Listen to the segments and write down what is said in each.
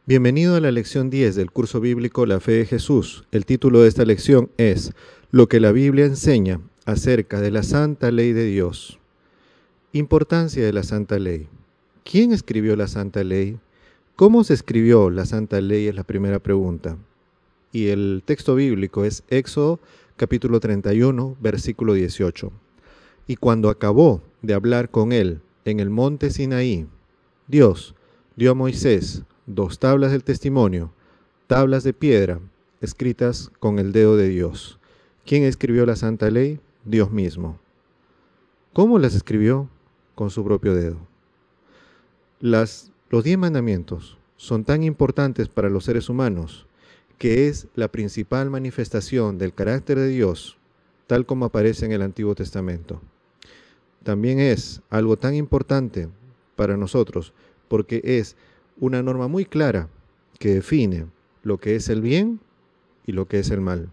Bienvenido a la lección 10 del curso bíblico La Fe de Jesús. El título de esta lección es Lo que la Biblia enseña acerca de la Santa Ley de Dios. Importancia de la Santa Ley. ¿Quién escribió la Santa Ley? ¿Cómo se escribió la Santa Ley? Es la primera pregunta. Y el texto bíblico es Éxodo capítulo 31, versículo 18. Y cuando acabó de hablar con él en el monte Sinaí, Dios dio a Moisés 2 tablas del testimonio, tablas de piedra, escritas con el dedo de Dios. ¿Quién escribió la Santa Ley? Dios mismo. ¿Cómo las escribió? Con su propio dedo. Los 10 mandamientos son tan importantes para los seres humanos que es la principal manifestación del carácter de Dios, tal como aparece en el Antiguo Testamento. También es algo tan importante para nosotros porque es una norma muy clara que define lo que es el bien y lo que es el mal.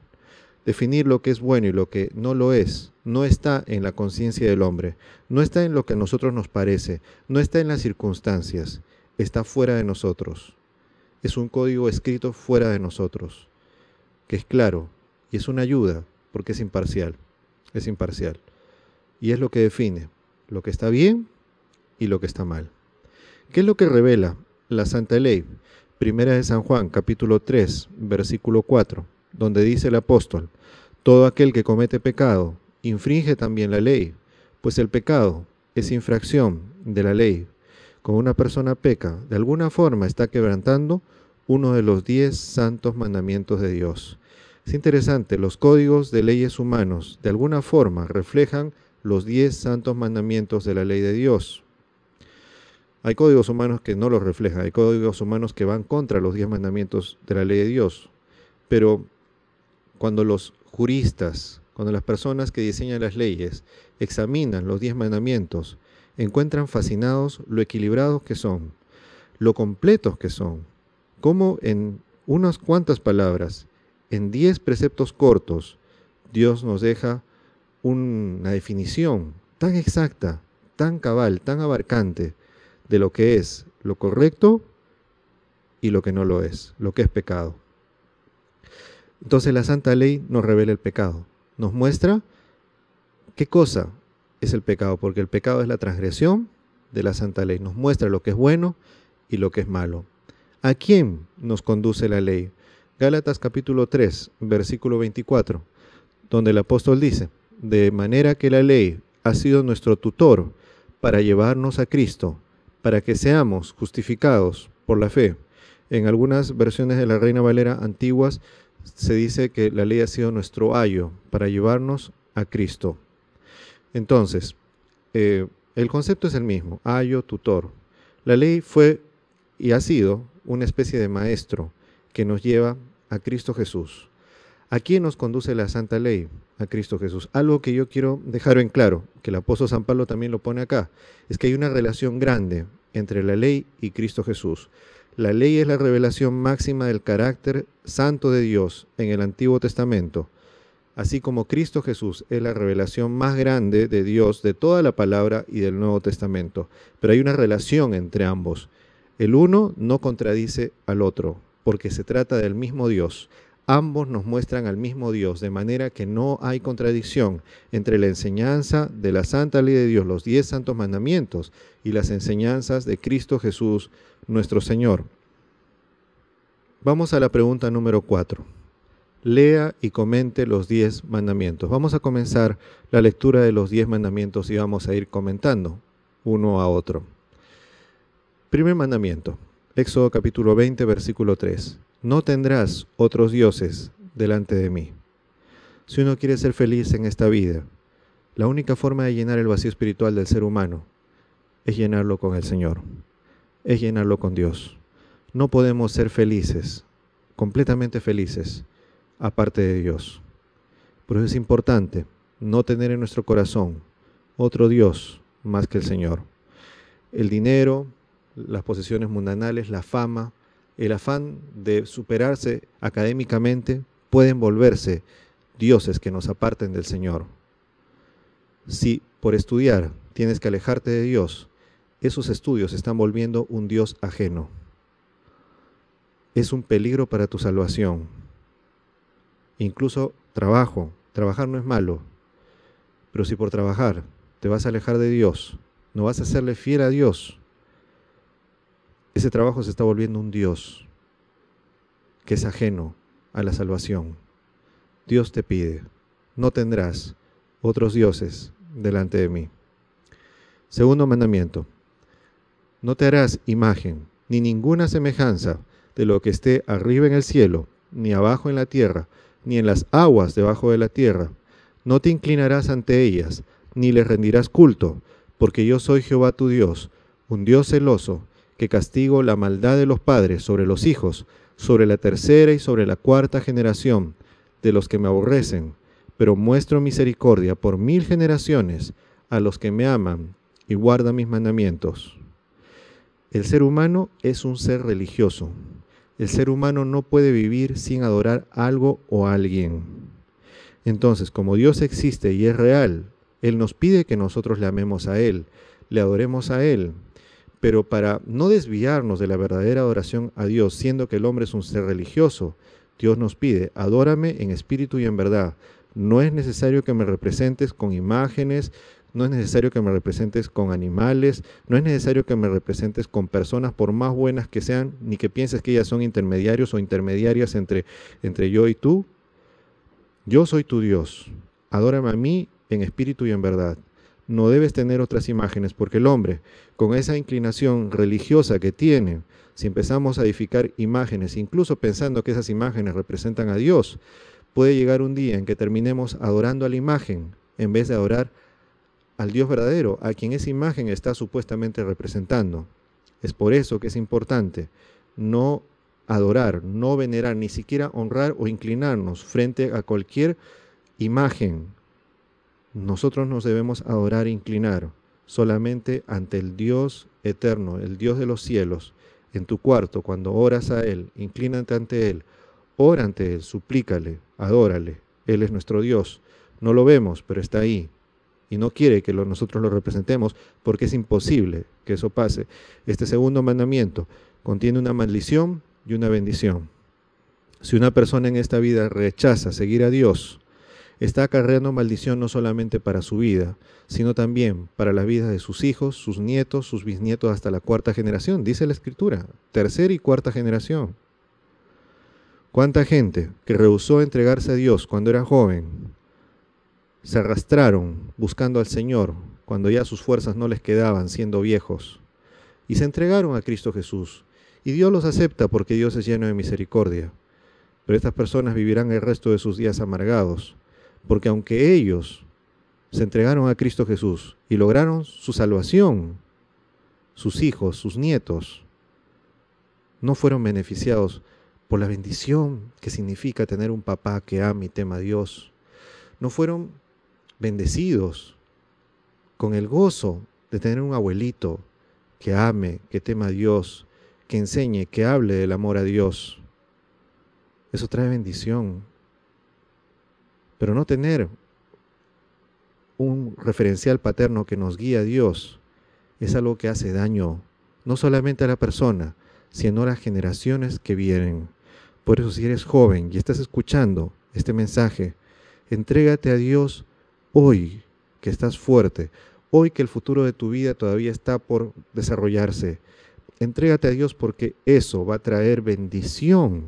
Definir lo que es bueno y lo que no lo es no está en la conciencia del hombre, no está en lo que a nosotros nos parece, no está en las circunstancias, está fuera de nosotros. Es un código escrito fuera de nosotros, que es claro y es una ayuda porque es imparcial. Y es lo que define lo que está bien y lo que está mal. ¿Qué es lo que revela la Santa Ley? Primera de San Juan, capítulo 3, versículo 4, donde dice el apóstol: todo aquel que comete pecado infringe también la ley, pues el pecado es infracción de la ley. Cuando una persona peca, de alguna forma está quebrantando uno de los 10 santos mandamientos de Dios. Es interesante, los códigos de leyes humanos de alguna forma reflejan los 10 santos mandamientos de la ley de Dios. Hay códigos humanos que no los reflejan, hay códigos humanos que van contra los 10 mandamientos de la ley de Dios. Pero cuando los juristas, cuando las personas que diseñan las leyes examinan los 10 mandamientos, encuentran fascinados lo equilibrados que son, lo completos que son, cómo en unas cuantas palabras, en 10 preceptos cortos, Dios nos deja una definición tan exacta, tan cabal, tan abarcante de lo que es lo correcto y lo que no lo es, lo que es pecado. Entonces la Santa Ley nos revela el pecado, nos muestra qué cosa es el pecado, porque el pecado es la transgresión de la Santa Ley, nos muestra lo que es bueno y lo que es malo. ¿A quién nos conduce la ley? Gálatas capítulo 3, versículo 24, donde el apóstol dice: de manera que la ley ha sido nuestro tutor para llevarnos a Cristo, para que seamos justificados por la fe. En algunas versiones de la Reina Valera antiguas se dice que la ley ha sido nuestro ayo para llevarnos a Cristo. Entonces, el concepto es el mismo, ayo, tutor. La ley fue y ha sido una especie de maestro que nos lleva a Cristo Jesús. ¿A quién nos conduce la Santa Ley? A Cristo Jesús. Algo que yo quiero dejar en claro, que el apóstol San Pablo también lo pone acá, es que hay una relación grande entre la ley y Cristo Jesús. La ley es la revelación máxima del carácter santo de Dios en el Antiguo Testamento, así como Cristo Jesús es la revelación más grande de Dios de toda la palabra y del Nuevo Testamento. Pero hay una relación entre ambos. El uno no contradice al otro, porque se trata del mismo Dios. Ambos nos muestran al mismo Dios, de manera que no hay contradicción entre la enseñanza de la Santa Ley de Dios, los 10 santos mandamientos, y las enseñanzas de Cristo Jesús, nuestro Señor. Vamos a la pregunta número 4. Lea y comente los 10 mandamientos. Vamos a comenzar la lectura de los 10 mandamientos y vamos a ir comentando uno a otro. Primer mandamiento, Éxodo capítulo 20, versículo 3. No tendrás otros dioses delante de mí. Si uno quiere ser feliz en esta vida, la única forma de llenar el vacío espiritual del ser humano es llenarlo con el Señor, es llenarlo con Dios. No podemos ser felices, completamente felices, aparte de Dios. Por eso es importante no tener en nuestro corazón otro Dios más que el Señor. El dinero, las posesiones mundanales, la fama, el afán de superarse académicamente pueden volverse dioses que nos aparten del Señor. Si por estudiar tienes que alejarte de Dios, esos estudios se están volviendo un Dios ajeno. es un peligro para tu salvación. Incluso trabajar no es malo, pero si por trabajar te vas a alejar de Dios, no vas a serle fiel a Dios, ese trabajo se está volviendo un Dios que es ajeno a la salvación. Dios te pide, no tendrás otros dioses delante de mí. Segundo mandamiento, no te harás imagen ni ninguna semejanza de lo que esté arriba en el cielo, ni abajo en la tierra, ni en las aguas debajo de la tierra. No te inclinarás ante ellas, ni les rendirás culto, porque yo soy Jehová tu Dios, un Dios celoso, que castigo la maldad de los padres sobre los hijos, sobre la tercera y sobre la cuarta generación de los que me aborrecen, pero muestro misericordia por 1000 generaciones a los que me aman y guardan mis mandamientos. El ser humano es un ser religioso. El ser humano no puede vivir sin adorar algo o a alguien. Entonces, como Dios existe y es real, Él nos pide que nosotros le amemos a Él, le adoremos a Él. Pero para no desviarnos de la verdadera adoración a Dios, siendo que el hombre es un ser religioso, Dios nos pide, adórame en espíritu y en verdad. No es necesario que me representes con imágenes, no es necesario que me representes con animales, no es necesario que me representes con personas por más buenas que sean, ni que pienses que ellas son intermediarios o intermediarias entre yo y tú. Yo soy tu Dios, adórame a mí en espíritu y en verdad. No debes tener otras imágenes, porque el hombre, con esa inclinación religiosa que tiene, si empezamos a edificar imágenes, incluso pensando que esas imágenes representan a Dios, puede llegar un día en que terminemos adorando a la imagen en vez de adorar al Dios verdadero, a quien esa imagen está supuestamente representando. Es por eso que es importante no adorar, no venerar, ni siquiera honrar o inclinarnos frente a cualquier imagen. Nosotros nos debemos adorar e inclinar solamente ante el Dios eterno, el Dios de los cielos. En tu cuarto, cuando oras a Él, inclínate ante Él, ora ante Él, suplícale, adórale. Él es nuestro Dios. No lo vemos, pero está ahí. Y no quiere que nosotros lo representemos porque es imposible que eso pase. Este segundo mandamiento contiene una maldición y una bendición. Si una persona en esta vida rechaza seguir a Dios, está acarreando maldición no solamente para su vida, sino también para la vida de sus hijos, sus nietos, sus bisnietos hasta la cuarta generación. Dice la Escritura, tercera y cuarta generación. ¿Cuánta gente que rehusó entregarse a Dios cuando era joven se arrastraron buscando al Señor cuando ya sus fuerzas no les quedaban siendo viejos y se entregaron a Cristo Jesús? Y Dios los acepta porque Dios es lleno de misericordia. Pero estas personas vivirán el resto de sus días amargados, porque aunque ellos se entregaron a Cristo Jesús y lograron su salvación, sus hijos, sus nietos, no fueron beneficiados por la bendición que significa tener un papá que ama y tema a Dios. No fueron bendecidos con el gozo de tener un abuelito que ame, que tema a Dios, que enseñe, que hable del amor a Dios. Eso trae bendición. Pero no tener un referencial paterno que nos guíe a Dios es algo que hace daño, no solamente a la persona, sino a las generaciones que vienen. Por eso, si eres joven y estás escuchando este mensaje, entrégate a Dios hoy que estás fuerte, hoy que el futuro de tu vida todavía está por desarrollarse. Entrégate a Dios porque eso va a traer bendición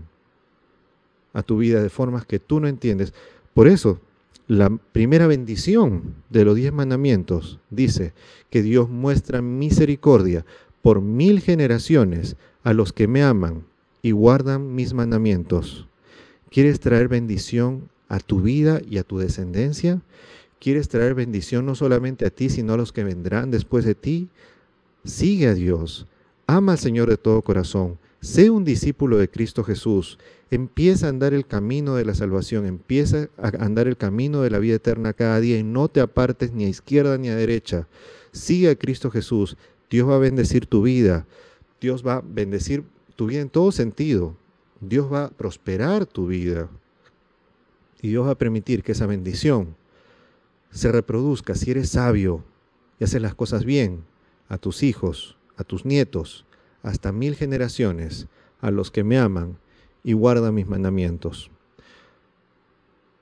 a tu vida de formas que tú no entiendes. Por eso, la primera bendición de los 10 mandamientos dice que Dios muestra misericordia por 1000 generaciones a los que me aman y guardan mis mandamientos. ¿Quieres traer bendición a tu vida y a tu descendencia? ¿Quieres traer bendición no solamente a ti, sino a los que vendrán después de ti? Sigue a Dios, ama al Señor de todo corazón, sé un discípulo de Cristo Jesús, empieza a andar el camino de la salvación, empieza a andar el camino de la vida eterna cada día y no te apartes ni a izquierda ni a derecha. Sigue a Cristo Jesús, Dios va a bendecir tu vida, Dios va a bendecir tu vida en todo sentido, Dios va a prosperar tu vida y Dios va a permitir que esa bendición se reproduzca si eres sabio y haces las cosas bien a tus hijos, a tus nietos, hasta 1000 generaciones, a los que me aman y guarda mis mandamientos.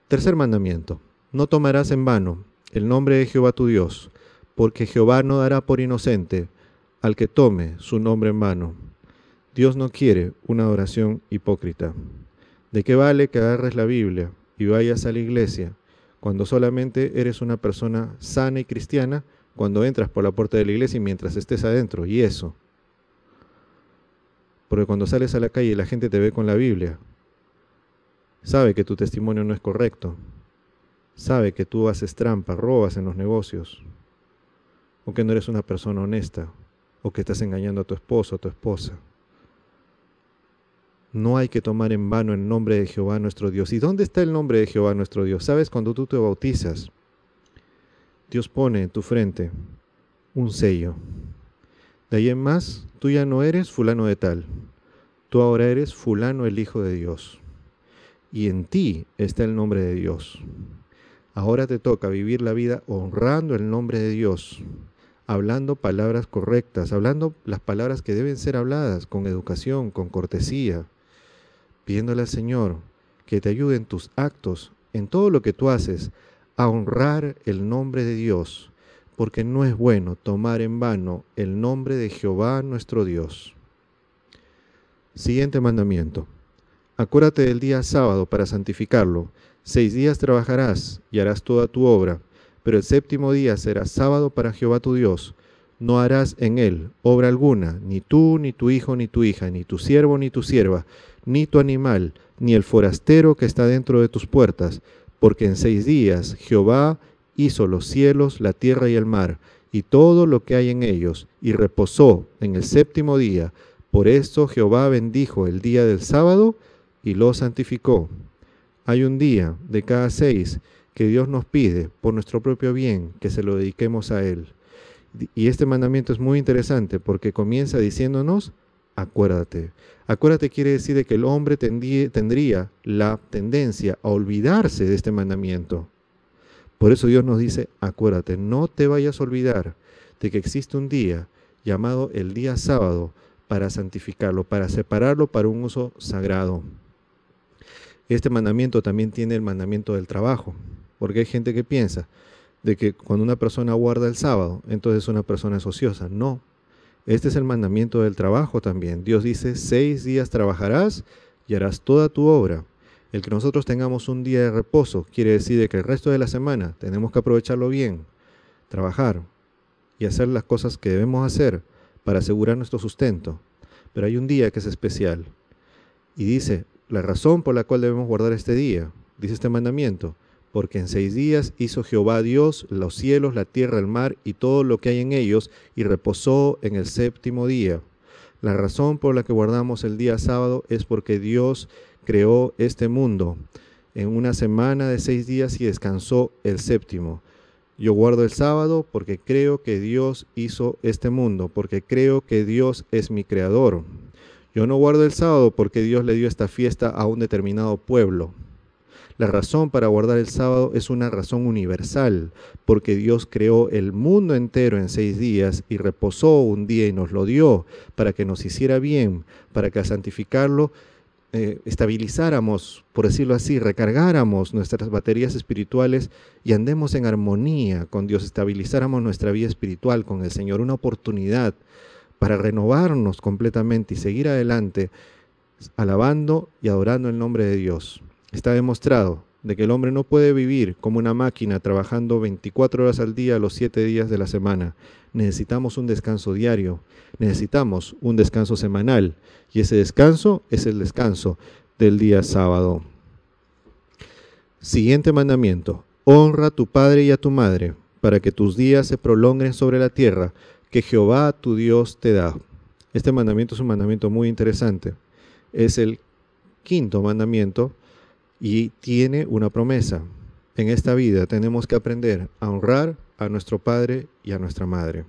Tercer mandamiento: no tomarás en vano el nombre de Jehová tu Dios, porque Jehová no dará por inocente al que tome su nombre en vano. Dios no quiere una adoración hipócrita. ¿De qué vale que agarres la Biblia y vayas a la iglesia cuando solamente eres una persona sana y cristiana cuando entras por la puerta de la iglesia y mientras estés adentro? Y eso. Porque cuando sales a la calle y la gente te ve con la Biblia, sabe que tu testimonio no es correcto, sabe que tú haces trampa, robas en los negocios, o que no eres una persona honesta, o que estás engañando a tu esposo o a tu esposa. No hay que tomar en vano el nombre de Jehová nuestro Dios. ¿Y dónde está el nombre de Jehová nuestro Dios? ¿Sabes? Cuando tú te bautizas, Dios pone en tu frente un sello. De ahí en más, tú ya no eres fulano de tal. Tú ahora eres fulano el Hijo de Dios. Y en ti está el nombre de Dios. Ahora te toca vivir la vida honrando el nombre de Dios, hablando palabras correctas, hablando las palabras que deben ser habladas con educación, con cortesía, pidiéndole al Señor que te ayude en tus actos, en todo lo que tú haces, a honrar el nombre de Dios, porque no es bueno tomar en vano el nombre de Jehová nuestro Dios. Siguiente mandamiento: acuérdate del día sábado para santificarlo. 6 días trabajarás y harás toda tu obra, pero el séptimo día será sábado para Jehová tu Dios. No harás en él obra alguna, ni tú, ni tu hijo, ni tu hija, ni tu siervo, ni tu sierva, ni tu animal, ni el forastero que está dentro de tus puertas, porque en 6 días Jehová hizo los cielos, la tierra y el mar, y todo lo que hay en ellos, y reposó en el séptimo día. Por esto Jehová bendijo el día del sábado y lo santificó. Hay un día de cada 6 que Dios nos pide, por nuestro propio bien, que se lo dediquemos a Él. Y este mandamiento es muy interesante porque comienza diciéndonos: acuérdate. Acuérdate quiere decir de que el hombre tendría la tendencia a olvidarse de este mandamiento. Por eso Dios nos dice: acuérdate, no te vayas a olvidar de que existe un día llamado el día sábado para santificarlo, para separarlo para un uso sagrado. Este mandamiento también tiene el mandamiento del trabajo, porque hay gente que piensa de que cuando una persona guarda el sábado, entonces es una persona es ociosa. No, este es el mandamiento del trabajo también. Dios dice: 6 días trabajarás y harás toda tu obra. El que nosotros tengamos un día de reposo quiere decir de que el resto de la semana tenemos que aprovecharlo bien, trabajar y hacer las cosas que debemos hacer para asegurar nuestro sustento. Pero hay un día que es especial. Y dice, la razón por la cual debemos guardar este día, dice este mandamiento: porque en 6 días hizo Jehová Dios los cielos, la tierra, el mar y todo lo que hay en ellos, y reposó en el séptimo día. La razón por la que guardamos el día sábado es porque Dios creó este mundo en una semana de 6 días y descansó el séptimo. Yo guardo el sábado porque creo que Dios hizo este mundo, porque creo que Dios es mi creador. Yo no guardo el sábado porque Dios le dio esta fiesta a un determinado pueblo. La razón para guardar el sábado es una razón universal, porque Dios creó el mundo entero en 6 días y reposó un día y nos lo dio para que nos hiciera bien, para que al santificarlo estabilizáramos, por decirlo así, recargáramos nuestras baterías espirituales y andemos en armonía con Dios, estabilizáramos nuestra vida espiritual con el Señor, una oportunidad para renovarnos completamente y seguir adelante alabando y adorando el nombre de Dios. Está demostrado de que el hombre no puede vivir como una máquina trabajando 24 horas al día los 7 días de la semana. Necesitamos un descanso diario, necesitamos un descanso semanal y ese descanso es el descanso del día sábado. Siguiente mandamiento: honra a tu padre y a tu madre para que tus días se prolonguen sobre la tierra que Jehová tu Dios te da. Este mandamiento es un mandamiento muy interesante. Es el 5º mandamiento y tiene una promesa. En esta vida tenemos que aprender a honrar a nuestro padre y a nuestra madre.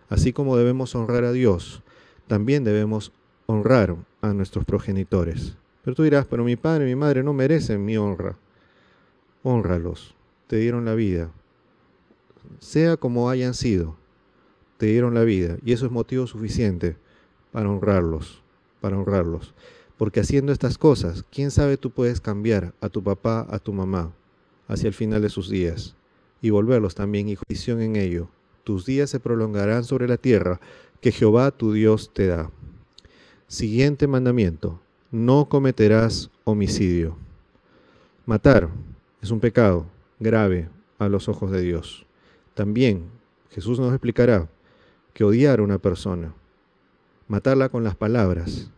Así como debemos honrar a Dios, también debemos honrar a nuestros progenitores. Pero tú dirás: pero mi padre y mi madre no merecen mi honra. Hónralos, te dieron la vida. Sea como hayan sido, te dieron la vida y eso es motivo suficiente para honrarlos, para honrarlos. Porque haciendo estas cosas, quién sabe, tú puedes cambiar a tu papá, a tu mamá, hacia el final de sus días, y volverlos también, y juicio en ello. Tus días se prolongarán sobre la tierra que Jehová tu Dios te da. Siguiente mandamiento: no cometerás homicidio. Matar es un pecado grave a los ojos de Dios. También Jesús nos explicará que odiar a una persona, matarla con las palabras,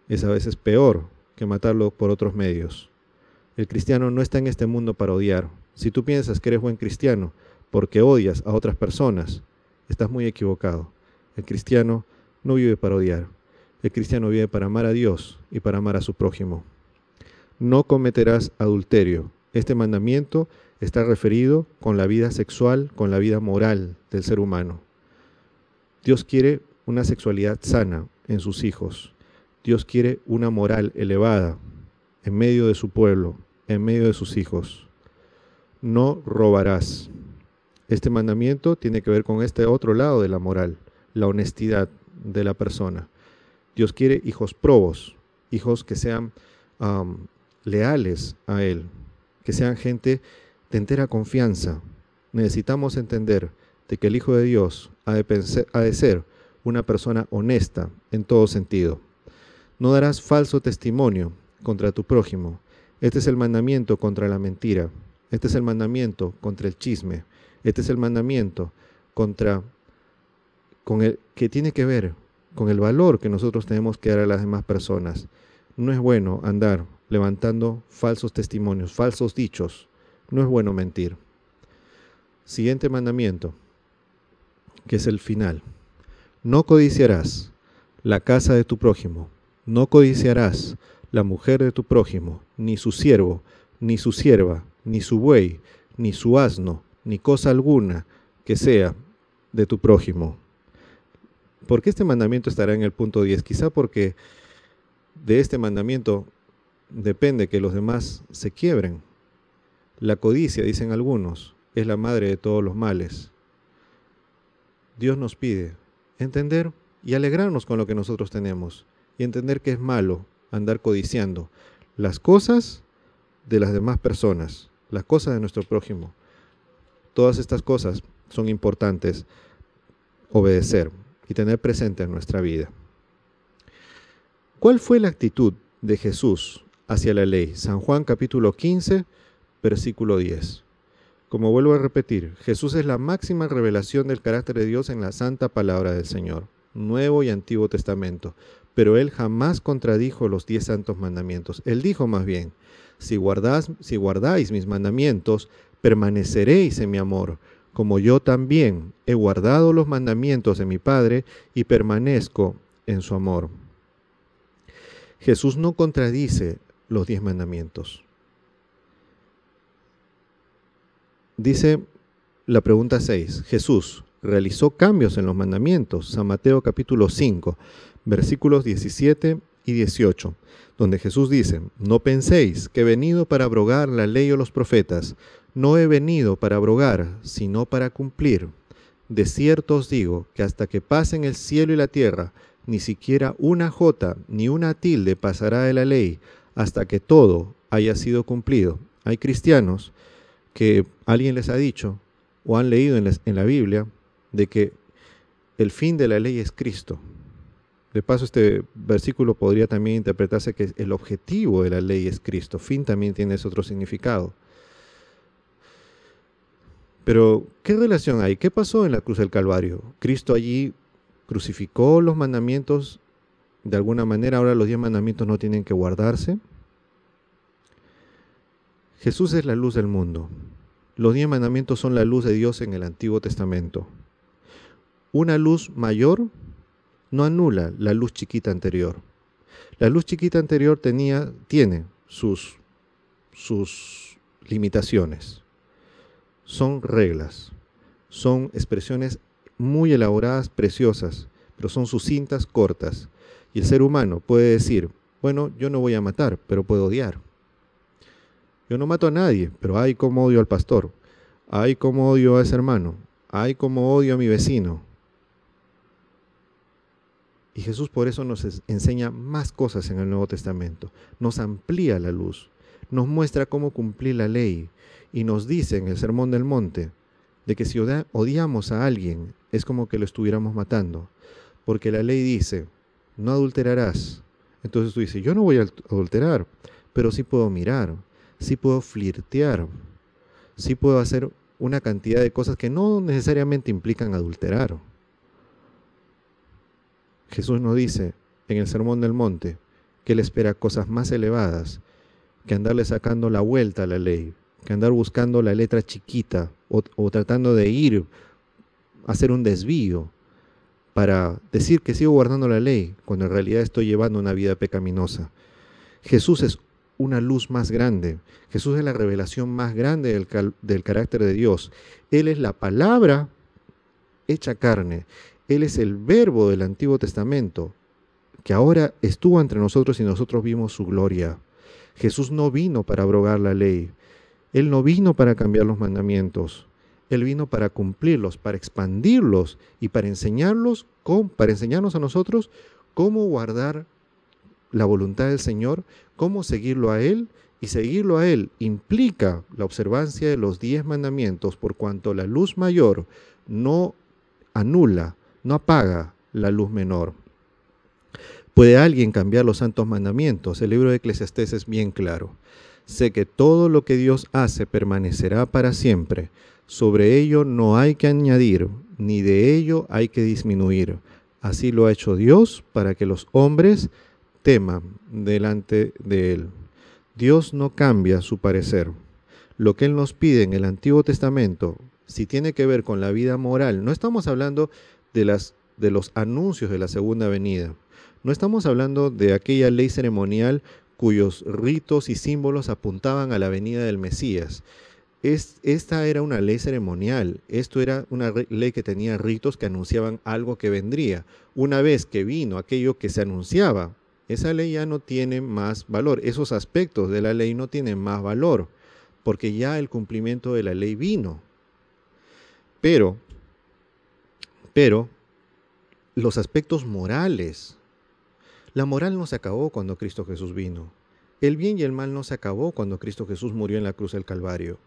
es a veces peor que matarlo por otros medios. El cristiano no está en este mundo para odiar. Si tú piensas que eres buen cristiano porque odias a otras personas, estás muy equivocado. El cristiano no vive para odiar. El cristiano vive para amar a Dios y para amar a su prójimo. No cometerás adulterio. Este mandamiento está referido con la vida sexual, con la vida moral del ser humano. Dios quiere una sexualidad sana en sus hijos. Dios quiere una moral elevada en medio de su pueblo, en medio de sus hijos. No robarás. Este mandamiento tiene que ver con este otro lado de la moral, la honestidad de la persona. Dios quiere hijos probos, hijos que sean leales a Él, que sean gente de entera confianza. Necesitamos entender de que el Hijo de Dios ha de ser una persona honesta en todo sentido. No darás falso testimonio contra tu prójimo. Este es el mandamiento contra la mentira. Este es el mandamiento contra el chisme. Este es el mandamiento que tiene que ver con el valor que nosotros tenemos que dar a las demás personas. No es bueno andar levantando falsos testimonios, falsos dichos. No es bueno mentir. Siguiente mandamiento, que es el final. No codiciarás la casa de tu prójimo. No codiciarás la mujer de tu prójimo, ni su siervo, ni su sierva, ni su buey, ni su asno, ni cosa alguna que sea de tu prójimo. ¿Por qué este mandamiento estará en el punto 10? Quizá porque de este mandamiento depende que los demás se quiebren. La codicia, dicen algunos, es la madre de todos los males. Dios nos pide entender y alegrarnos con lo que nosotros tenemos y entender que es malo andar codiciando las cosas de las demás personas, las cosas de nuestro prójimo. Todas estas cosas son importantes obedecer y tener presente en nuestra vida. ¿Cuál fue la actitud de Jesús hacia la ley? San Juan capítulo 15, versículo 10. Como vuelvo a repetir, Jesús es la máxima revelación del carácter de Dios en la santa palabra del Señor, Nuevo y Antiguo Testamento, pero Él jamás contradijo los 10 santos mandamientos. Él dijo más bien: si guardáis mis mandamientos, permaneceréis en mi amor, como yo también he guardado los mandamientos de mi Padre y permanezco en su amor. Jesús no contradice los 10 mandamientos. Dice la pregunta 6, Jesús realizó cambios en los mandamientos. San Mateo capítulo 5, versículos 17 y 18, donde Jesús dice: no penséis que he venido para abrogar la ley o los profetas. No he venido para abrogar, sino para cumplir. De cierto os digo que hasta que pasen el cielo y la tierra, ni siquiera una jota ni una tilde pasará de la ley, hasta que todo haya sido cumplido. Hay cristianos que alguien les ha dicho o han leído en la Biblia de que el fin de la ley es Cristo. De paso, este versículo podría también interpretarse que el objetivo de la ley es Cristo. Fin también tiene ese otro significado. Pero, ¿qué relación hay? ¿Qué pasó en la cruz del Calvario? ¿Cristo allí crucificó los mandamientos de alguna manera? ¿Ahora los 10 mandamientos no tienen que guardarse? Jesús es la luz del mundo. Los 10 mandamientos son la luz de Dios en el Antiguo Testamento. Una luz mayor no anula la luz chiquita anterior. La luz chiquita anterior tiene sus limitaciones. Son reglas, son expresiones muy elaboradas, preciosas, pero son sucintas, cortas. Y el ser humano puede decir: bueno, yo no voy a matar, pero puedo odiar. Yo no mato a nadie, pero ay, cómo odio al pastor. Ay, cómo odio a ese hermano. Ay, cómo odio a mi vecino. Y Jesús por eso nos enseña más cosas en el Nuevo Testamento. Nos amplía la luz, nos muestra cómo cumplir la ley y nos dice en el Sermón del Monte de que si odiamos a alguien es como que lo estuviéramos matando. Porque la ley dice, no adulterarás. Entonces tú dices, yo no voy a adulterar, pero sí puedo mirar, sí puedo flirtear, sí puedo hacer una cantidad de cosas que no necesariamente implican adulterar. Jesús nos dice en el Sermón del Monte que Él espera cosas más elevadas que andarle sacando la vuelta a la ley, que andar buscando la letra chiquita o tratando de ir a hacer un desvío para decir que sigo guardando la ley cuando en realidad estoy llevando una vida pecaminosa. Jesús es una luz más grande. Jesús es la revelación más grande del carácter de Dios. Él es la palabra hecha carne. Él es el verbo del Antiguo Testamento, que ahora estuvo entre nosotros y nosotros vimos su gloria. Jesús no vino para abrogar la ley. Él no vino para cambiar los mandamientos. Él vino para cumplirlos, para expandirlos y para enseñarnos a nosotros cómo guardar la voluntad del Señor, cómo seguirlo a Él, y seguirlo a Él implica la observancia de los 10 mandamientos, por cuanto la luz mayor no anula, no apaga la luz menor. ¿Puede alguien cambiar los santos mandamientos? El libro de Eclesiastés es bien claro. Sé que todo lo que Dios hace permanecerá para siempre. Sobre ello no hay que añadir, ni de ello hay que disminuir. Así lo ha hecho Dios para que los hombres teman delante de Él. Dios no cambia su parecer. Lo que Él nos pide en el Antiguo Testamento, si tiene que ver con la vida moral, no estamos hablando de los anuncios de la segunda venida. No estamos hablando de aquella ley ceremonial cuyos ritos y símbolos apuntaban a la venida del Mesías. Esta era una ley ceremonial, esto era una ley que tenía ritos que anunciaban algo que vendría. Una vez que vino aquello que se anunciaba, esa ley ya no tiene más valor, esos aspectos de la ley no tienen más valor, porque ya el cumplimiento de la ley vino. Pero los aspectos morales, la moral no se acabó cuando Cristo Jesús vino. El bien y el mal no se acabó cuando Cristo Jesús murió en la cruz del Calvario.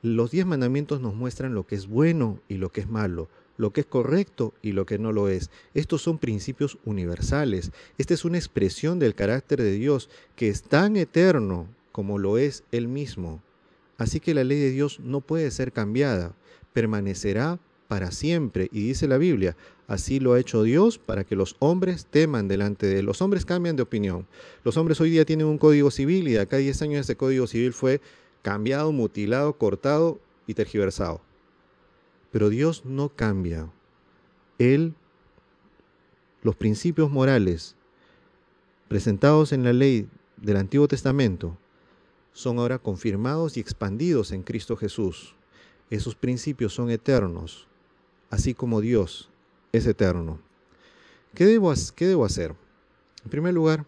Los 10 mandamientos nos muestran lo que es bueno y lo que es malo, lo que es correcto y lo que no lo es. Estos son principios universales. Esta es una expresión del carácter de Dios que es tan eterno como lo es Él mismo. Así que la ley de Dios no puede ser cambiada, permanecerá para siempre. Y dice la Biblia, así lo ha hecho Dios para que los hombres teman delante de Él. Los hombres cambian de opinión. Los hombres hoy día tienen un código civil y de acá a 10 años ese código civil fue cambiado, mutilado, cortado y tergiversado. Pero Dios no cambia. Él, los principios morales presentados en la ley del Antiguo Testamento son ahora confirmados y expandidos en Cristo Jesús. Esos principios son eternos, así como Dios es eterno. ¿Qué debo hacer? En primer lugar,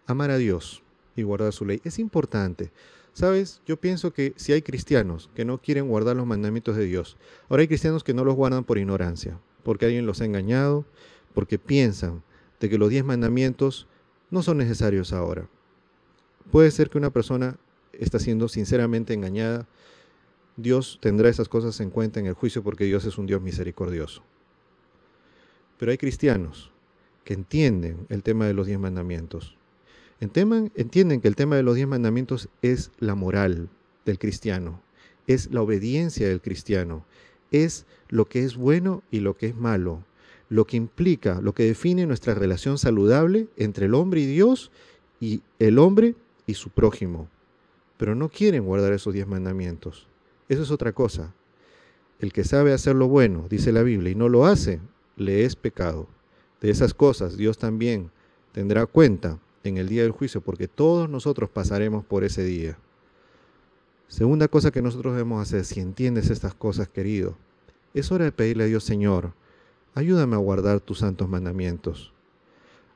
amar a Dios y guardar su ley. Es importante. ¿Sabes? Yo pienso que si hay cristianos que no quieren guardar los mandamientos de Dios, ahora hay cristianos que no los guardan por ignorancia, porque alguien los ha engañado, porque piensan de que los 10 mandamientos no son necesarios ahora. Puede ser que una persona está siendo sinceramente engañada. Dios tendrá esas cosas en cuenta en el juicio porque Dios es un Dios misericordioso. Pero hay cristianos que entienden el tema de los 10 mandamientos. Entienden que el tema de los 10 mandamientos es la moral del cristiano, es la obediencia del cristiano, es lo que es bueno y lo que es malo, lo que implica, lo que define nuestra relación saludable entre el hombre y Dios y el hombre y su prójimo. Pero no quieren guardar esos 10 mandamientos. Eso es otra cosa. El que sabe hacer lo bueno, dice la Biblia, y no lo hace, le es pecado. De esas cosas Dios también tendrá cuenta en el día del juicio, porque todos nosotros pasaremos por ese día. Segunda cosa que nosotros debemos hacer, si entiendes estas cosas, querido, es hora de pedirle a Dios, Señor, ayúdame a guardar tus santos mandamientos.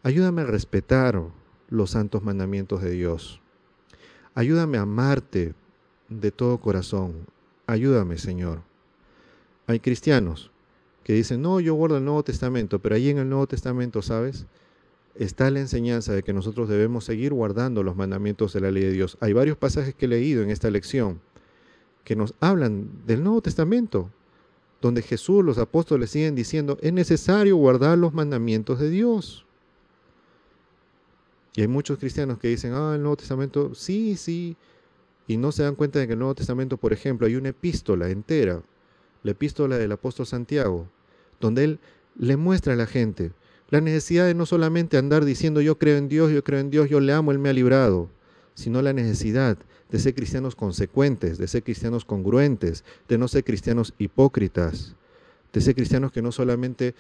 Ayúdame a respetar los santos mandamientos de Dios. Ayúdame a amarte de todo corazón. Ayúdame, Señor. Hay cristianos que dicen, no, yo guardo el Nuevo Testamento, pero ahí en el Nuevo Testamento, ¿sabes?, está la enseñanza de que nosotros debemos seguir guardando los mandamientos de la ley de Dios. Hay varios pasajes que he leído en esta lección que nos hablan del Nuevo Testamento, donde Jesús, los apóstoles siguen diciendo, es necesario guardar los mandamientos de Dios. Y hay muchos cristianos que dicen, el Nuevo Testamento, sí, sí, y no se dan cuenta de que en el Nuevo Testamento, por ejemplo, hay una epístola entera, la epístola del apóstol Santiago, donde él le muestra a la gente la necesidad de no solamente andar diciendo yo creo en Dios, yo le amo, Él me ha librado, sino la necesidad de ser cristianos consecuentes, de ser cristianos congruentes, de no ser cristianos hipócritas, de ser cristianos que no solamente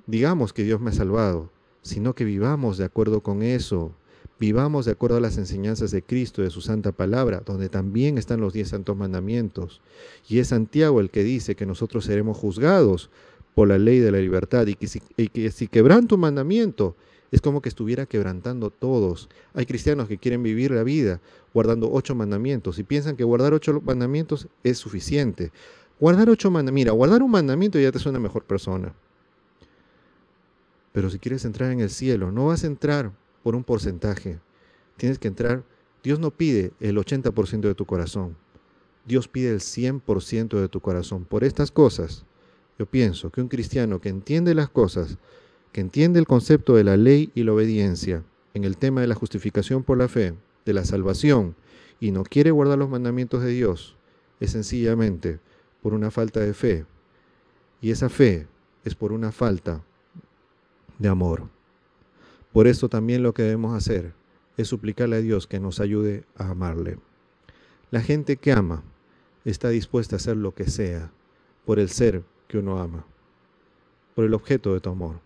digamos que Dios me ha salvado, sino que vivamos de acuerdo con eso, vivamos de acuerdo a las enseñanzas de Cristo, de su santa palabra, donde también están los 10 santos mandamientos. Y es Santiago el que dice que nosotros seremos juzgados por la ley de la libertad, y que si quebranto un mandamiento, es como que estuviera quebrantando todos. Hay cristianos que quieren vivir la vida guardando 8 mandamientos y piensan que guardar 8 mandamientos es suficiente. Guardar un mandamiento ya te hace una mejor persona. Pero si quieres entrar en el cielo, no vas a entrar por un porcentaje. Tienes que entrar, Dios no pide el 80% de tu corazón. Dios pide el 100% de tu corazón. Por estas cosas, yo pienso que un cristiano que entiende las cosas, que entiende el concepto de la ley y la obediencia en el tema de la justificación por la fe, de la salvación, y no quiere guardar los mandamientos de Dios, es sencillamente por una falta de fe. Y esa fe es por una falta de amor. Por eso también lo que debemos hacer es suplicarle a Dios que nos ayude a amarle. La gente que ama está dispuesta a hacer lo que sea por el ser que uno ama, por el objeto de tu amor.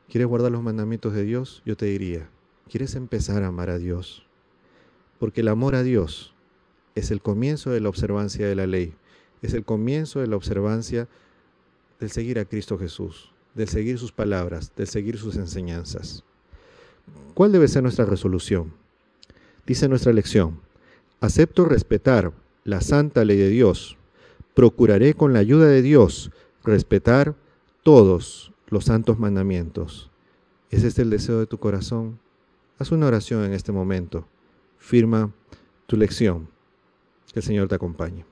¿Quieres guardar los mandamientos de Dios? Yo te diría, ¿quieres empezar a amar a Dios? Porque el amor a Dios es el comienzo de la observancia de la ley, es el comienzo de la observancia del seguir a Cristo Jesús, del seguir sus palabras, del seguir sus enseñanzas. ¿Cuál debe ser nuestra resolución? Dice nuestra lección, acepto respetar la santa ley de Dios. Procuraré con la ayuda de Dios respetar todos los santos mandamientos. ¿Es este el deseo de tu corazón? Haz una oración en este momento. Firma tu lección. Que el Señor te acompañe.